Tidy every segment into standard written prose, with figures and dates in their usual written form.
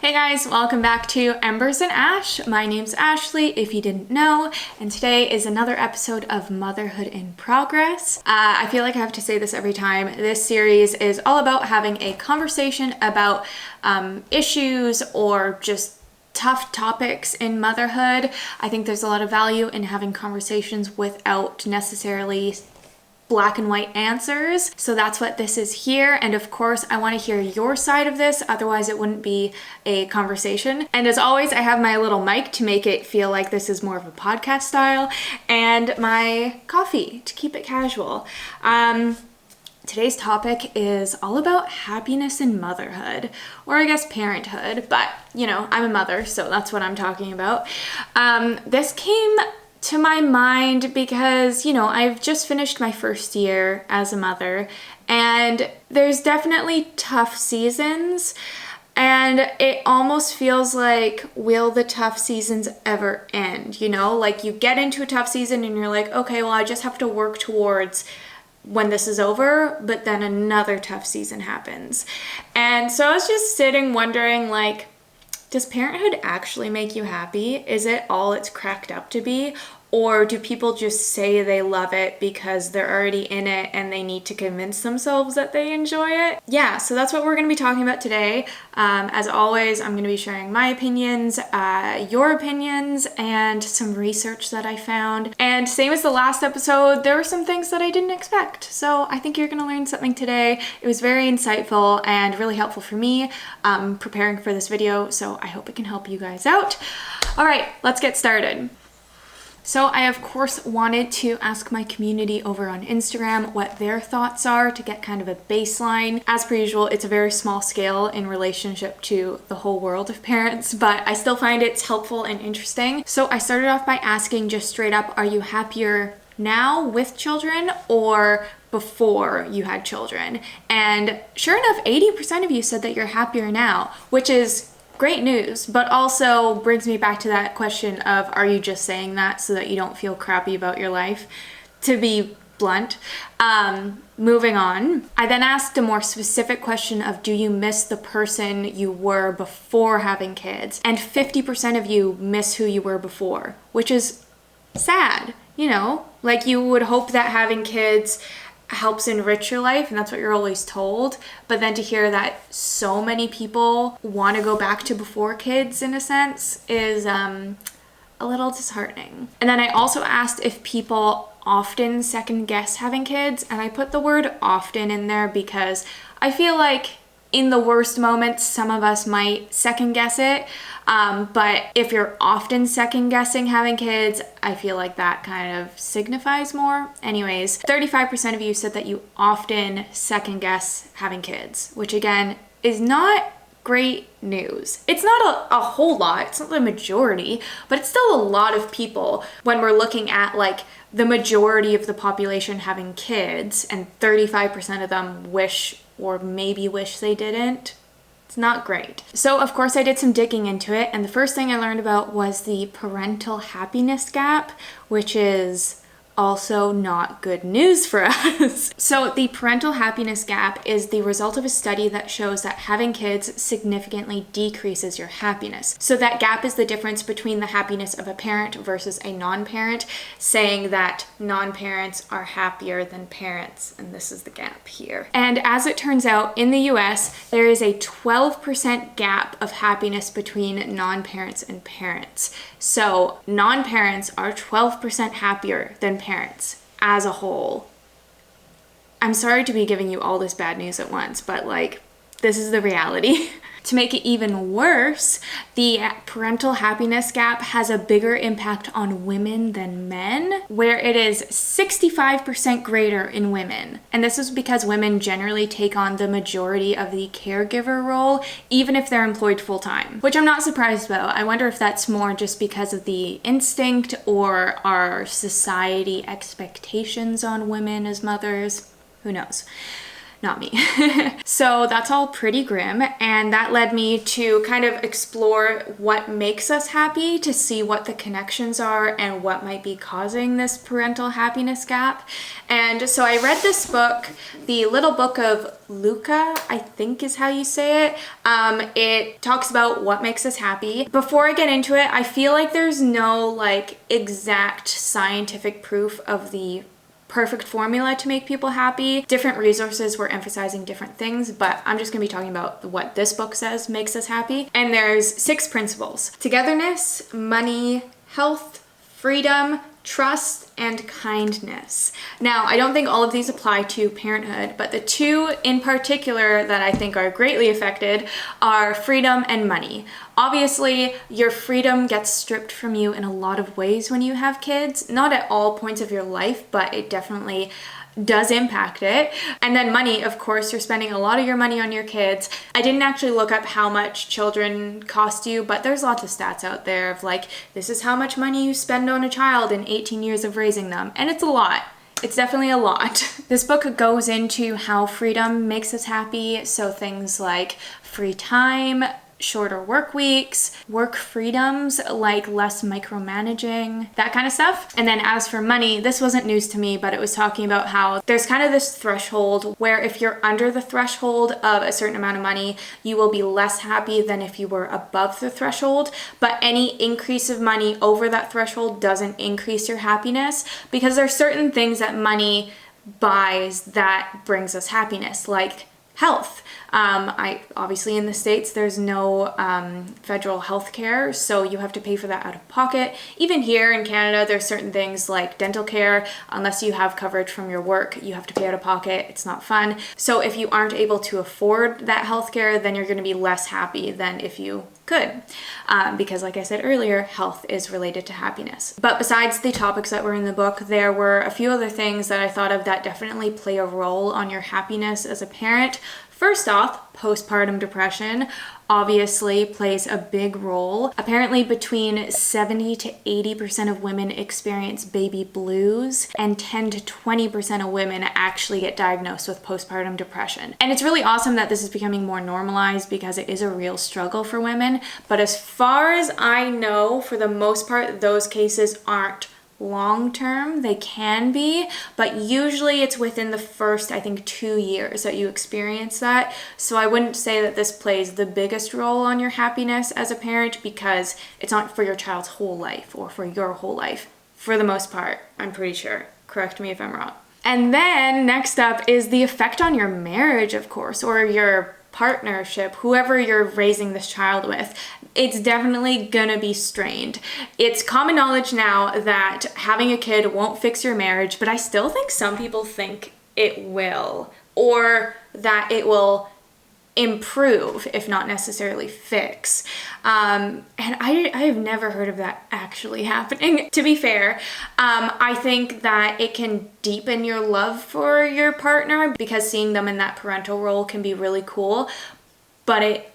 Hey guys, welcome back to Embers and Ash. My name's Ashley, if you didn't know, and today is another episode of Motherhood in Progress. I feel like I have to say this every time. This series is all about having a conversation about issues or just tough topics in motherhood. I think there's a lot of value in having conversations without necessarily black and white answers. So that's what this is here. And of course, I want to hear your side of this. Otherwise, it wouldn't be a conversation. And as always, I have my little mic to make it feel like this is more of a podcast style, and my coffee to keep it casual. Today's topic is all about happiness in motherhood, or I guess parenthood, but you know, I'm a mother, so that's what I'm talking about. This came to my mind because, you know, I've just finished my first year as a mother, and there's definitely tough seasons, and it almost feels like, will the tough seasons ever end? You know, like you get into a tough season and you're like, okay, well, I just have to work towards when this is over, but then another tough season happens. And so I was just sitting wondering, like, does parenthood actually make you happy? Is it all it's cracked up to be? Or do people just say they love it because they're already in it and they need to convince themselves that they enjoy it? Yeah, so that's what we're going to be talking about today. As always, I'm going to be sharing my opinions, your opinions, and some research that I found. And same as the last episode, there were some things that I didn't expect. So I think you're going to learn something today. It was very insightful and really helpful for me preparing for this video. So I hope it can help you guys out. All right, let's get started. So I, of course, wanted to ask my community over on Instagram what their thoughts are to get kind of a baseline. As per usual, it's a very small scale in relationship to the whole world of parents, but I still find it's helpful and interesting. So I started off by asking just straight up, are you happier now with children or before you had children? And sure enough, 80% of you said that you're happier now, which is great news, but also brings me back to that question of, are you just saying that so that you don't feel crappy about your life? To be blunt. Moving on. I then asked a more specific question of, do you miss the person you were before having kids? And 50% of you miss who you were before, which is sad, you know? Like, you would hope that having kids helps enrich your life, and that's what you're always told, but then to hear that so many people want to go back to before kids in a sense is a little disheartening. And then I also asked if people often second guess having kids, and I put the word often in there because I feel like in the worst moments some of us might second guess it, but if you're often second guessing having kids, I feel like that kind of signifies more. Anyways, 35% of you said that you often second guess having kids, which again is not great news. It's not a whole lot, it's not the majority, but it's still a lot of people when we're looking at like the majority of the population having kids, and 35% of them wish or maybe wish they didn't. It's not great. So of course I did some digging into it, and the first thing I learned about was the parental happiness gap, which is also not good news for us. So the parental happiness gap is the result of a study that shows that having kids significantly decreases your happiness. So that gap is the difference between the happiness of a parent versus a non-parent, saying that non-parents are happier than parents, and this is the gap here. And as it turns out, in the US, there is a 12% gap of happiness between non-parents and parents. So non-parents are 12% happier than parents as a whole. I'm sorry to be giving you all this bad news at once, but like, this is the reality. To make it even worse, the parental happiness gap has a bigger impact on women than men, where it is 65% greater in women. And this is because women generally take on the majority of the caregiver role, even if they're employed full-time, which I'm not surprised about. I wonder if that's more just because of the instinct or our society expectations on women as mothers. Who knows? not me. So that's all pretty grim, and that led me to kind of explore what makes us happy, to see what the connections are and what might be causing this parental happiness gap. And so I read this book, the Little Book of Lykke, I think is how you say it. It talks about what makes us happy. Before I get into it, I feel like there's no like exact scientific proof of the perfect formula to make people happy. Different resources were emphasizing different things, but I'm just gonna be talking about what this book says makes us happy. And there's 6 principles: togetherness, money, health, freedom, trust, and kindness. Now, I don't think all of these apply to parenthood, but the 2 in particular that I think are greatly affected are freedom and money. Obviously, your freedom gets stripped from you in a lot of ways when you have kids, not at all points of your life, but it definitely does impact it. And then money, of course, you're spending a lot of your money on your kids. I didn't actually look up how much children cost you, but there's lots of stats out there of like, this is how much money you spend on a child in 18 years of raising them. And it's a lot. It's definitely a lot. This book goes into how freedom makes us happy. So things like free time, shorter work weeks, work freedoms like less micromanaging, that kind of stuff. And then as for money, this wasn't news to me, but it was talking about how there's kind of this threshold where if you're under the threshold of a certain amount of money, you will be less happy than if you were above the threshold. But any increase of money over that threshold doesn't increase your happiness, because there are certain things that money buys that brings us happiness, like health. I obviously in the States, there's no federal health care, so you have to pay for that out of pocket. Even here in Canada, there's certain things like dental care. Unless you have coverage from your work, you have to pay out of pocket. It's not fun. So if you aren't able to afford that health care, then you're going to be less happy than if you could. Because like I said earlier, health is related to happiness. But besides the topics that were in the book, there were a few other things that I thought of that definitely play a role on your happiness as a parent. First off, postpartum depression obviously plays a big role. Apparently between 70 to 80% of women experience baby blues, and 10 to 20% of women actually get diagnosed with postpartum depression. And it's really awesome that this is becoming more normalized because it is a real struggle for women. But as far as I know, for the most part, those cases aren't long term. They can be, but usually it's within the first, I think, 2 years that you experience that. So I wouldn't say that this plays the biggest role on your happiness as a parent, because it's not for your child's whole life or for your whole life. For the most part, I'm pretty sure. Correct me if I'm wrong. And then next up is the effect on your marriage, of course, or your partnership, whoever you're raising this child with. It's definitely gonna be strained. It's common knowledge now that having a kid won't fix your marriage, but I still think some people think it will, or that it will improve, if not necessarily fix. And I've never heard of that actually happening, to be fair. I think that it can deepen your love for your partner, because seeing them in that parental role can be really cool, but it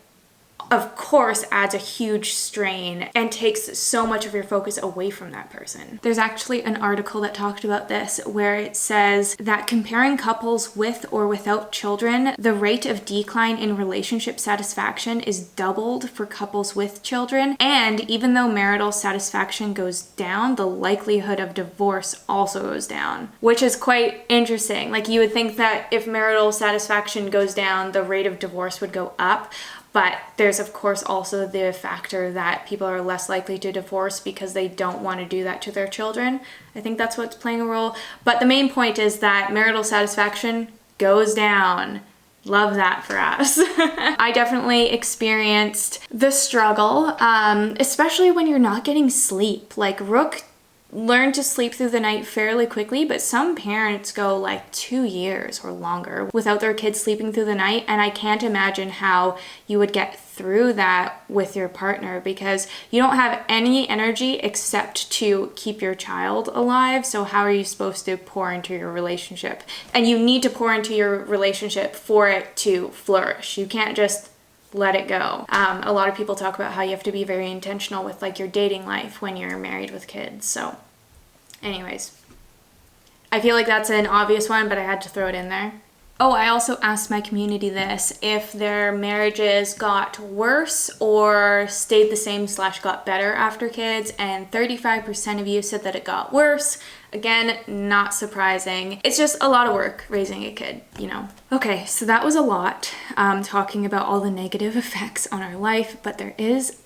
of course adds a huge strain and takes so much of your focus away from that person. There's actually an article that talked about this where it says that comparing couples with or without children, the rate of decline in relationship satisfaction is doubled for couples with children. And even though marital satisfaction goes down, the likelihood of divorce also goes down, which is quite interesting. Like, you would think that if marital satisfaction goes down, the rate of divorce would go up. But there's, of course, also the factor that people are less likely to divorce because they don't want to do that to their children. I think that's what's playing a role. But the main point is that marital satisfaction goes down. Love that for us. I definitely experienced the struggle, especially when you're not getting sleep. Like, Rook learn to sleep through the night fairly quickly, but some parents go like 2 years or longer without their kids sleeping through the night, and I can't imagine how you would get through that with your partner, because you don't have any energy except to keep your child alive. So how are you supposed to pour into your relationship? And you need to pour into your relationship for it to flourish. You can't just let it go. A lot of people talk about how you have to be very intentional with like your dating life when you're married with kids. So anyways, I feel like that's an obvious one, but I had to throw it in there. Oh, I also asked my community this, if their marriages got worse or stayed the same / got better after kids, and 35% of you said that it got worse. Again, not surprising. It's just a lot of work raising a kid, you know. Okay, so that was a lot, talking about all the negative effects on our life, but there is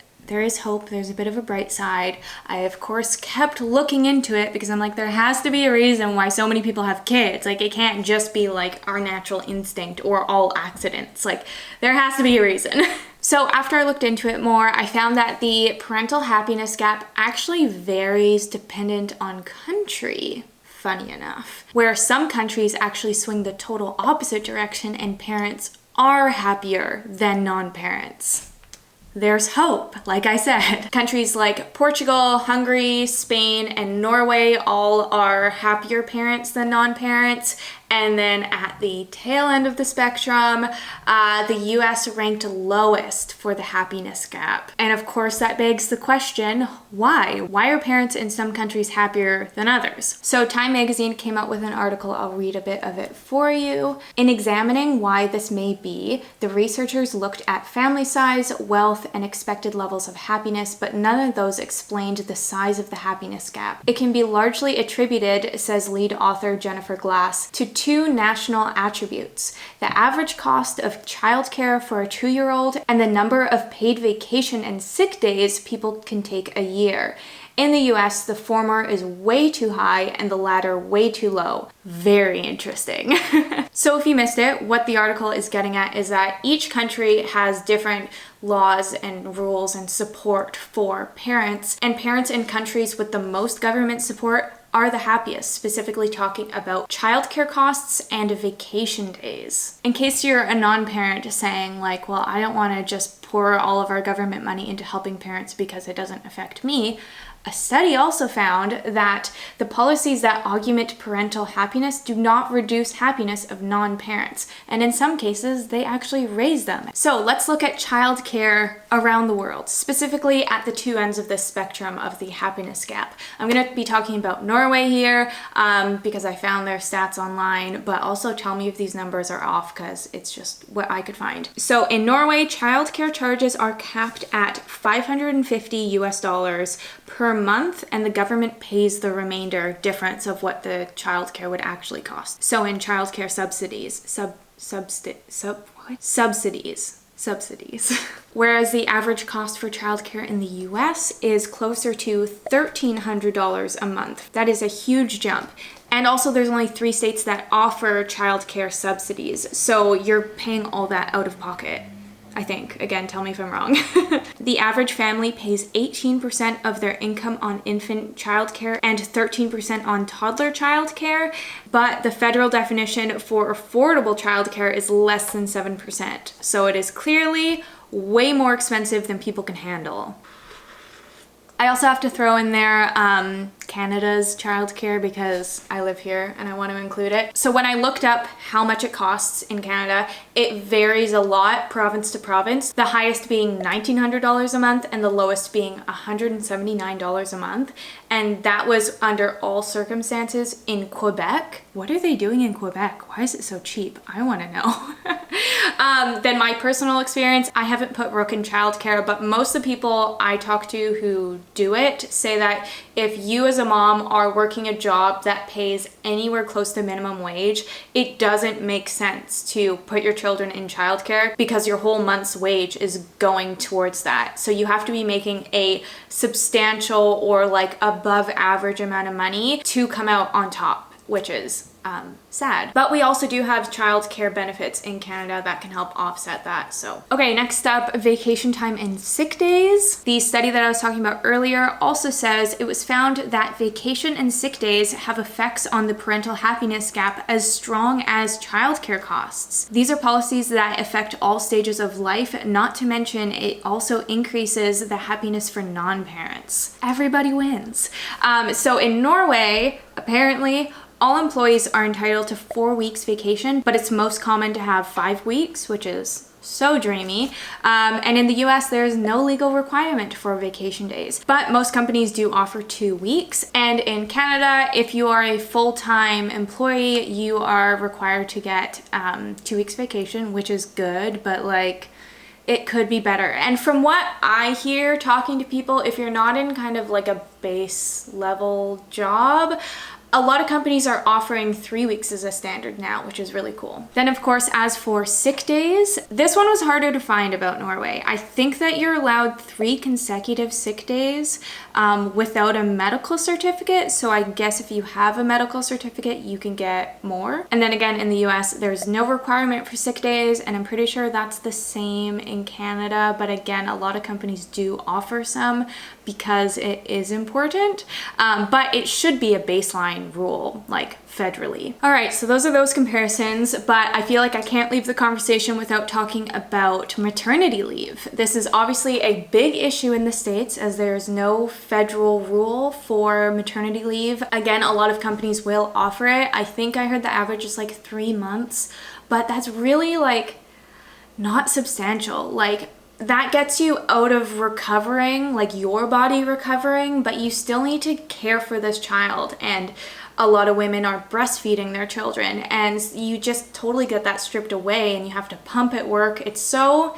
hope. There's a bit of a bright side. I, of course, kept looking into it because I'm like, there has to be a reason why so many people have kids. Like, it can't just be like our natural instinct or all accidents. Like, there has to be a reason. So after I looked into it more, I found that the parental happiness gap actually varies dependent on country. Funny enough, where some countries actually swing the total opposite direction and parents are happier than non-parents. There's hope, like I said. Countries like Portugal, Hungary, Spain, and Norway all are happier parents than non-parents. And then at the tail end of the spectrum, the US ranked lowest for the happiness gap. And of course, that begs the question, why? Why are parents in some countries happier than others? So Time magazine came out with an article, I'll read a bit of it for you. In examining why this may be, the researchers looked at family size, wealth, and expected levels of happiness, but none of those explained the size of the happiness gap. It can be largely attributed, says lead author Jennifer Glass, to two national attributes: the average cost of childcare for a 2-year-old and the number of paid vacation and sick days people can take a year. In the US, the former is way too high and the latter way too low. Very interesting. So if you missed it, what the article is getting at is that each country has different laws and rules and support for parents, and parents in countries with the most government support are the happiest, specifically talking about childcare costs and vacation days. In case you're a non-parent saying like, well, I don't want to just pour all of our government money into helping parents because it doesn't affect me, a study also found that the policies that augment parental happiness do not reduce happiness of non-parents, and in some cases, they actually raise them. So let's look at childcare around the world, specifically at the two ends of this spectrum of the happiness gap. I'm going to be talking about Norway here because I found their stats online, but also tell me if these numbers are off because it's just what I could find. So in Norway, childcare charges are capped at $550 US per month, and the government pays the remainder difference of what the childcare would actually cost. So in childcare subsidies, subsidies. Whereas the average cost for childcare in the US is closer to $1,300 a month. That is a huge jump. And also there's only 3 states that offer childcare subsidies. So you're paying all that out of pocket, I think. Again, tell me if I'm wrong. The average family pays 18% of their income on infant childcare and 13% on toddler childcare, but the federal definition for affordable childcare is less than 7%. So it is clearly way more expensive than people can handle. I also have to throw in there Canada's childcare because I live here and I want to include it. So when I looked up how much it costs in Canada, it varies a lot province to province, the highest being $1,900 a month and the lowest being $179 a month. And that was under all circumstances in Quebec. What are they doing in Quebec? Why is it so cheap? I want to know. Then my personal experience, I haven't put Rook in childcare, but most of the people I talk to who do it say that if you as a mom are working a job that pays anywhere close to minimum wage, it doesn't make sense to put your children in childcare because your whole month's wage is going towards that. So you have to be making a substantial or like above average amount of money to come out on top, which is sad. But we also do have childcare benefits in Canada that can help offset that. So, okay, next up, vacation time and sick days. The study that I was talking about earlier also says it was found that vacation and sick days have effects on the parental happiness gap as strong as childcare costs. These are policies that affect all stages of life, not to mention it also increases the happiness for non-parents. Everybody wins. So in Norway, apparently, all employees are entitled to 4 weeks vacation, but it's most common to have 5 weeks, which is so dreamy. And in the US, there's no legal requirement for vacation days, but most companies do offer 2 weeks. And in Canada, if you are a full-time employee, you are required to get 2 weeks vacation, which is good, but like, it could be better. And from what I hear talking to people, if you're not in kind of like a base level job, a lot of companies are offering 3 weeks as a standard now, which is really cool. Then of course, as for sick days, this one was harder to find about Norway. I think that you're allowed 3 consecutive sick days without a medical certificate. So I guess if you have a medical certificate, you can get more. And then again, in the US, there's no requirement for sick days. And I'm pretty sure that's the same in Canada. But again, a lot of companies do offer some because it is important. But it should be a baseline rule, like federally. All right, so those are those comparisons, but I feel like I can't leave the conversation without talking about maternity leave. This is obviously a big issue in the States as there's no federal rule for maternity leave. Again, a lot of companies will offer it. I think I heard the average is like 3 months, but that's really like not substantial. Like, that gets you out of recovering, like your body recovering, but you still need to care for this child. And a lot of women are breastfeeding their children, and you just totally get that stripped away and you have to pump at work. It's so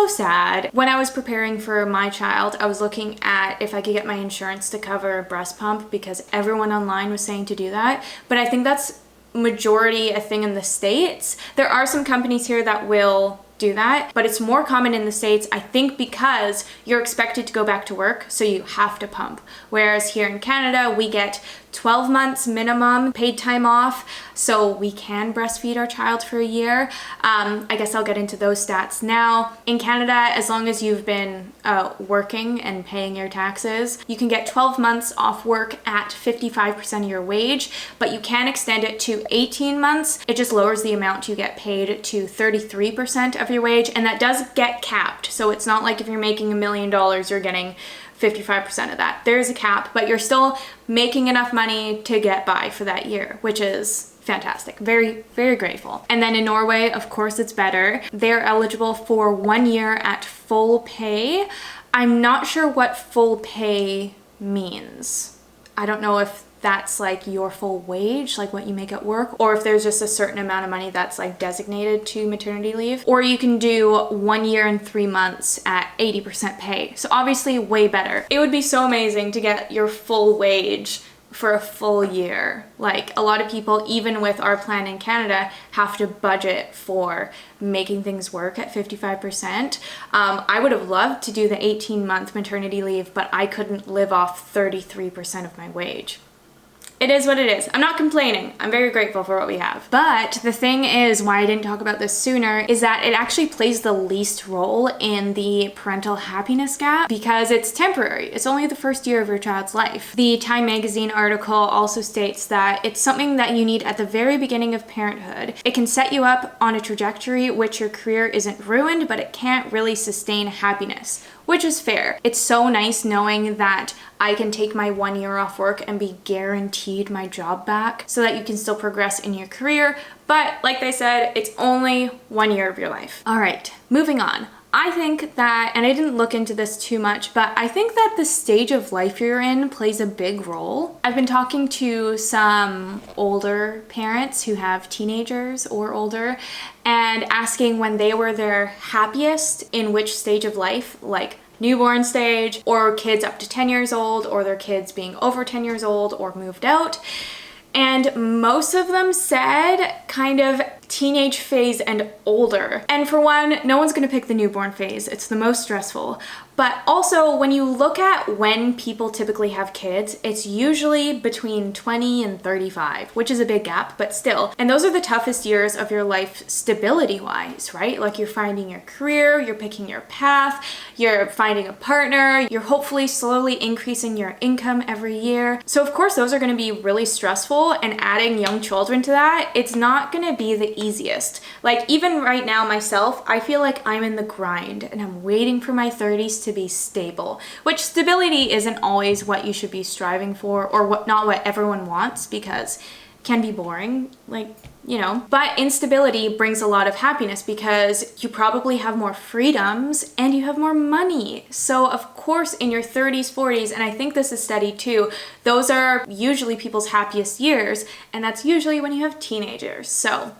sad. When I was preparing for my child, I was looking at if I could get my insurance to cover a breast pump because everyone online was saying to do that. But I think that's majority a thing in the States. There are some companies here that will do that, but it's more common in the States, I think, because you're expected to go back to work, so you have to pump. Whereas here in Canada, we get 12 months minimum paid time off, so we can breastfeed our child for a year. I guess I'll get into those stats now. In Canada, as long as you've been working and paying your taxes, you can get 12 months off work at 55% of your wage, but you can extend it to 18 months. It just lowers the amount you get paid to 33% of your wage, and that does get capped. So it's not like if you're making $1 million, you're getting 55% of that. There's a cap, but you're still making enough money to get by for that year, which is fantastic. Very, very grateful. And then in Norway, of course, it's better. They're eligible for 1 year at full pay. I'm not sure what full pay means. I don't know if that's like your full wage, like what you make at work, or if there's just a certain amount of money that's like designated to maternity leave. Or you can do 1 year and 3 months at 80% pay. So obviously way better. It would be so amazing to get your full wage for a full year. Like, a lot of people, even with our plan in Canada, have to budget for making things work at 55%. I would have loved to do the 18-month maternity leave, but I couldn't live off 33% of my wage. It is what it is. I'm not complaining. I'm very grateful for what we have. But the thing is, why I didn't talk about this sooner, is that it actually plays the least role in the parental happiness gap because it's temporary. It's only the first year of your child's life. The Time magazine article also states that it's something that you need at the very beginning of parenthood. It can set you up on a trajectory which your career isn't ruined, but it can't really sustain happiness, which is fair. It's so nice knowing that I can take my 1 year off work and be guaranteed my job back so that you can still progress in your career. But like I said, it's only 1 year of your life. All right, moving on. I think that, and I didn't look into this too much, but I think that the stage of life you're in plays a big role. I've been talking to some older parents who have teenagers or older and asking when they were their happiest in which stage of life, like newborn stage, or kids up to 10 years old, or their kids being over 10 years old or moved out. And most of them said kind of teenage phase and older. And for one, no one's gonna pick the newborn phase. It's the most stressful. But also, when you look at when people typically have kids, it's usually between 20 and 35, which is a big gap, but still. And those are the toughest years of your life stability-wise, right? Like, you're finding your career, you're picking your path, you're finding a partner, you're hopefully slowly increasing your income every year. So of course, those are gonna be really stressful, and adding young children to that, it's not gonna be the easiest. Like, even right now myself, I feel like I'm in the grind and I'm waiting for my 30s to be stable, which stability isn't always what you should be striving for, or not what everyone wants, because it can be boring. Like, you know. But instability brings a lot of happiness because you probably have more freedoms and you have more money. So of course in your 30s, 40s, and I think this is steady too, those are usually people's happiest years, and that's usually when you have teenagers. So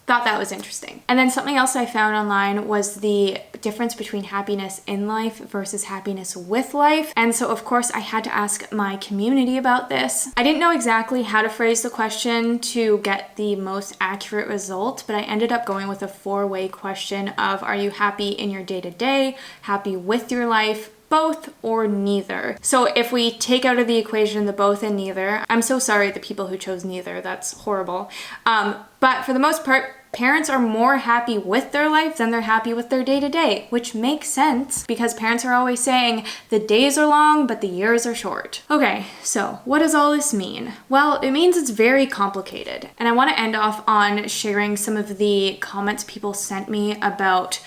thought that was interesting. And then something else I found online was the difference between happiness in life versus happiness with life. And so of course I had to ask my community about this. I didn't know exactly how to phrase the question to get the most accurate result, but I ended up going with a 4-way question of, are you happy in your day-to-day, happy with your life, both, or neither? So if we take out of the equation the both and neither, I'm so sorry the people who chose neither, that's horrible. But for the most part, parents are more happy with their life than they're happy with their day-to-day, which makes sense because parents are always saying the days are long, but the years are short. Okay, so what does all this mean? Well, it means it's very complicated. And I want to end off on sharing some of the comments people sent me about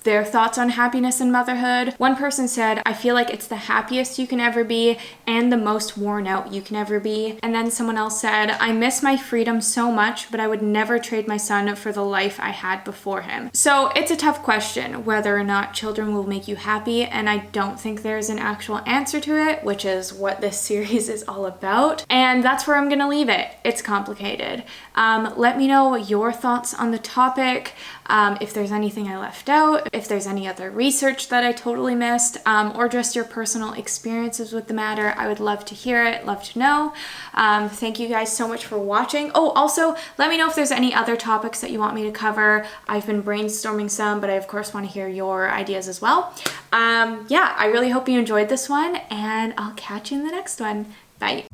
their thoughts on happiness and motherhood. One person said, I feel like it's the happiest you can ever be and the most worn out you can ever be. And then someone else said, I miss my freedom so much, but I would never trade my son for the life I had before him. So it's a tough question whether or not children will make you happy, and I don't think there's an actual answer to it, which is what this series is all about. And that's where I'm gonna leave it. It's complicated. Let me know your thoughts on the topic, if there's anything I left out, if there's any other research that I totally missed, or just your personal experiences with the matter. I would love to hear it, love to know. Thank you guys so much for watching. Oh, also, let me know if there's any other topics that you want me to cover. I've been brainstorming some, but I of course want to hear your ideas as well. Yeah, I really hope you enjoyed this one, and I'll catch you in the next one. Bye.